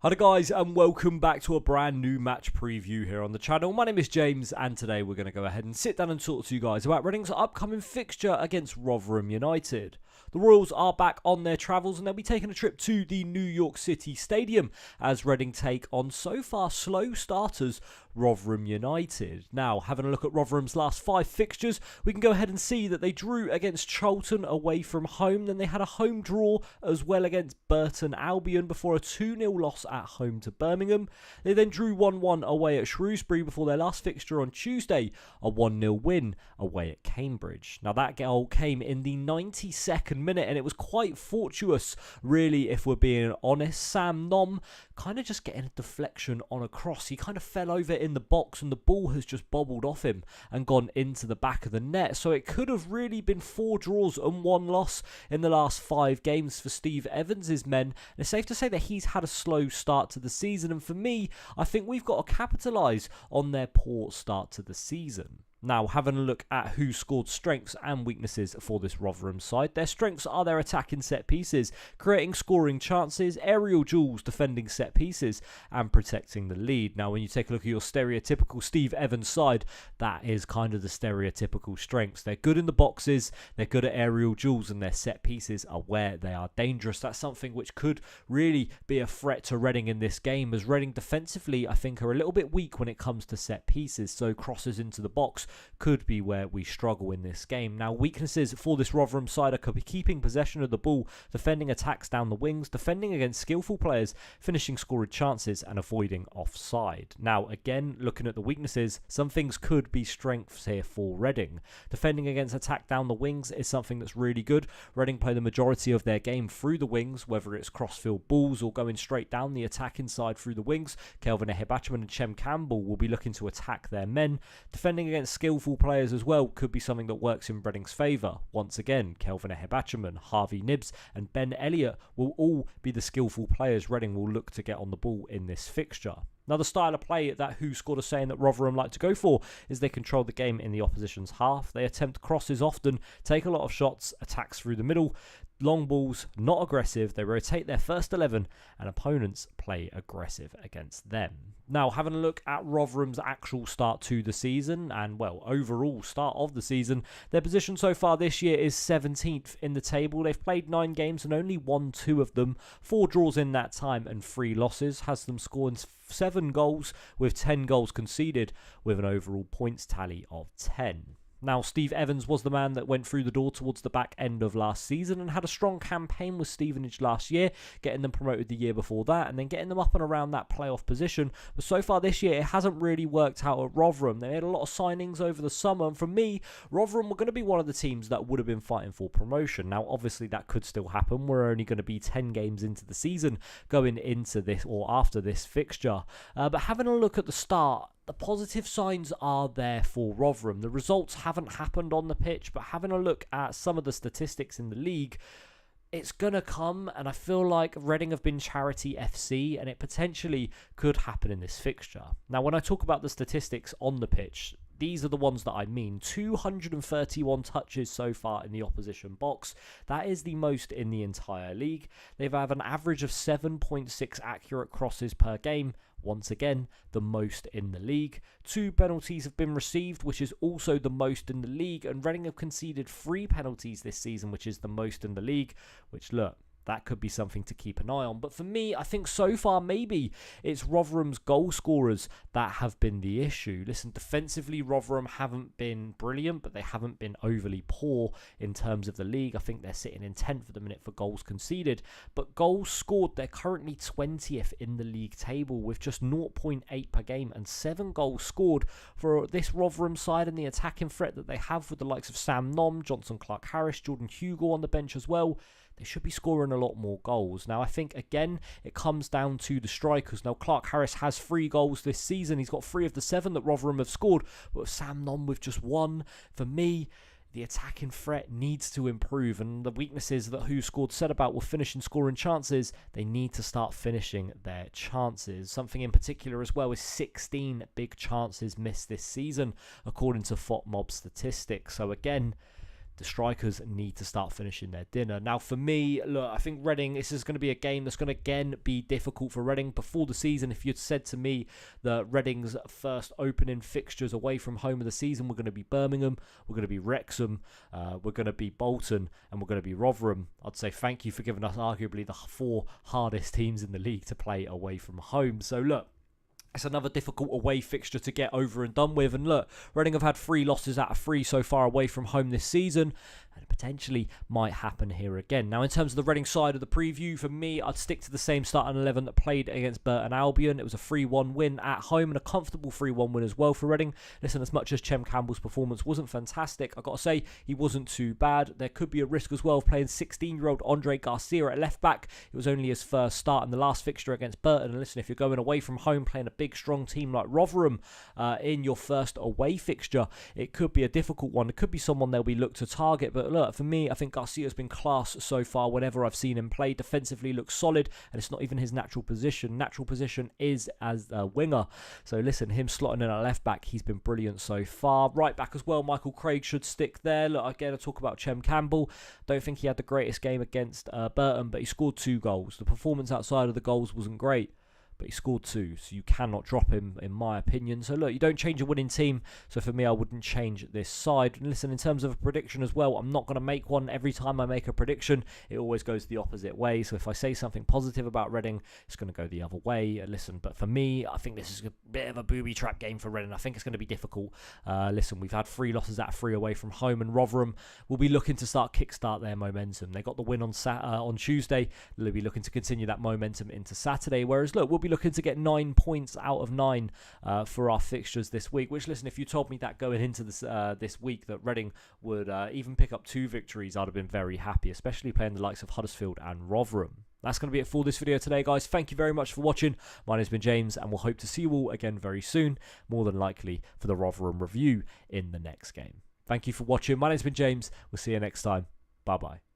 Hi guys, and welcome back to a brand new match preview here on the channel. My name is James, and today we're going to go ahead and sit down and talk to you guys about Reading's upcoming fixture against Rotherham United. The Royals are back on their travels and they'll be taking a trip to the New York City Stadium as Reading take on so far slow starters Rotherham United. Now, having a look at Rotherham's last 5 fixtures, we can go ahead and see that they drew against Charlton away from home. Then they had a home draw as well against Burton Albion before a 2-0 loss at home to Birmingham. They then drew 1-1 away at Shrewsbury before their last fixture on Tuesday, a 1-0 win away at Cambridge. Now, that goal came in the 92nd minute and it was quite fortuitous, really, if we're being honest. Sam Nom kind of just getting a deflection on a cross. He kind of fell over in the box and the ball has just bobbled off him and gone into the back of the net. So it could have really been 4 draws and 1 loss in the last 5 games for Steve Evans' men. And it's safe to say that he's had a slow start to the season. And for me, I think we've got to capitalise on their poor start to the season. Now, having a look at who scored strengths and weaknesses for this Rotherham side. Their strengths are their attacking set pieces, creating scoring chances, aerial duels, defending set pieces, and protecting the lead. Now, when you take a look at your stereotypical Steve Evans side, that is kind of the stereotypical strengths. They're good in the boxes, they're good at aerial duels, and their set pieces are where they are dangerous. That's something which could really be a threat to Reading in this game, as Reading defensively, I think, are a little bit weak when it comes to set pieces. So crosses into the box could be where we struggle in this game. Now, weaknesses for this Rotherham side are keeping possession of the ball, defending attacks down the wings, defending against skillful players, finishing scoring chances, and avoiding offside. Now, again, looking at the weaknesses, some things could be strengths here for Reading. Defending against attack down the wings is something that's really good. Reading play the majority of their game through the wings, whether it's crossfield balls or going straight down the attacking side through the wings. Kelvin Ehebatchman and Chem Campbell will be looking to attack their men. Defending against skillful players as well could be something that works in Reading's favour. Once again, Kelvin Ehebatchman, Harvey Nibbs and Ben Elliott will all be the skillful players Reading will look to get on the ball in this fixture. Now, the style of play that Who Scored are saying that Rotherham like to go for is they control the game in the opposition's half. They attempt crosses often, take a lot of shots, attacks through the middle. Long balls, not aggressive. They rotate their first 11 and opponents play aggressive against them. Now, having a look at Rotherham's actual start to the season and, well, overall start of the season, their position so far this year is 17th in the table. They've played 9 games and only won 2 of them. 4 draws in that time and 3 losses. Has them scoring 7 goals with 10 goals conceded with an overall points tally of 10. Now, Steve Evans was the man that went through the door towards the back end of last season and had a strong campaign with Stevenage last year, getting them promoted the year before that and then getting them up and around that playoff position. But so far this year, it hasn't really worked out at Rotherham. They made a lot of signings over the summer, and for me, Rotherham were going to be one of the teams that would have been fighting for promotion. Now, obviously, that could still happen. We're only going to be 10 games into the season going into this or after this fixture. But having a look at the start, the positive signs are there for Rotherham. The results haven't happened on the pitch, but having a look at some of the statistics in the league, it's going to come, and I feel like Reading have been charity FC, and it potentially could happen in this fixture. Now, when I talk about the statistics on the pitch, these are the ones that I mean. 231 touches so far in the opposition box. That is the most in the entire league. They've had an average of 7.6 accurate crosses per game. Once again, the most in the league. 2 penalties have been received, which is also the most in the league. And Reading have conceded 3 penalties this season, which is the most in the league. Which, look, that could be something to keep an eye on. But for me, I think so far maybe it's Rotherham's goal scorers that have been the issue. Listen, defensively, Rotherham haven't been brilliant, but they haven't been overly poor in terms of the league. I think they're sitting in 10th at the minute for goals conceded. But goals scored, they're currently 20th in the league table with just 0.8 per game and 7 goals scored for this Rotherham side and the attacking threat that they have with the likes of Sam Nom, Johnson Clark-Harris, Jordan Hugo on the bench as well. They should be scoring a lot more goals. Now, I think, again, it comes down to the strikers. Now, Clark-Harris has 3 goals this season. He's got 3 of the 7 that Rotherham have scored, but with Sam Nom with just 1. For me, the attacking threat needs to improve, and the weaknesses that Who Scored said about will finish and scoring chances, they need to start finishing their chances. Something in particular as well is 16 big chances missed this season, according to FOTMob statistics. So again, the strikers need to start finishing their dinner. Now, for me, look, I think Reading, this is going to be a game that's going to, again, be difficult for Reading. Before the season, if you'd said to me that Reading's first opening fixtures away from home of the season were going to be Birmingham, we're going to be Wrexham, we're going to be Bolton, and we're going to be Rotherham, I'd say thank you for giving us arguably the 4 hardest teams in the league to play away from home. So, look, it's another difficult away fixture to get over and done with. And look, Reading have had 3 losses out of 3 so far away from home this season, and it potentially might happen here again. Now, in terms of the Reading side of the preview, for me, I'd stick to the same starting 11 that played against Burton Albion. It was a 3-1 win at home and a comfortable 3-1 win as well for Reading. Listen, as much as Chem Campbell's performance wasn't fantastic, I've got to say he wasn't too bad. There could be a risk as well of playing 16-year-old Andre Garcia at left back. It was only his first start in the last fixture against Burton. And listen, if you're going away from home playing a big, strong team like Rotherham in your first away fixture, it could be a difficult one. It could be someone they'll be looked to target. But look, for me, I think Garcia's been class so far whenever I've seen him play. Defensively looks solid, and it's not even his natural position. Natural position is as a winger. So listen, him slotting in at left back, he's been brilliant so far. Right back as well, Michael Craig should stick there. Look, again, I talk about Chem Campbell. Don't think he had the greatest game against Burton, but he scored 2 goals. The performance outside of the goals wasn't great, but he scored 2, so you cannot drop him, in my opinion. So look, you don't change a winning team, so for me, I wouldn't change this side. And listen, in terms of a prediction as well, I'm not going to make one. Every time I make a prediction, it always goes the opposite way. So if I say something positive about Reading, it's going to go the other way. Listen, but for me, I think this is a bit of a booby trap game for Reading. I think it's going to be difficult. Listen, we've had 3 losses out of 3 away from home, and Rotherham will be looking to kickstart their momentum. They got the win on Tuesday. They'll be looking to continue that momentum into Saturday, whereas look, we'll be looking to get 9 points out of 9 for our fixtures this week, which, listen, if you told me that going into this week that Reading would even pick up 2 victories, I'd have been very happy, especially playing the likes of Huddersfield and Rotherham. That's going to be it for this video today, guys. Thank you very much for watching. My name's been James, and we'll hope to see you all again very soon, more than likely for the Rotherham review in the next game. Thank you for watching. My name's been James. We'll see you next time. Bye-bye.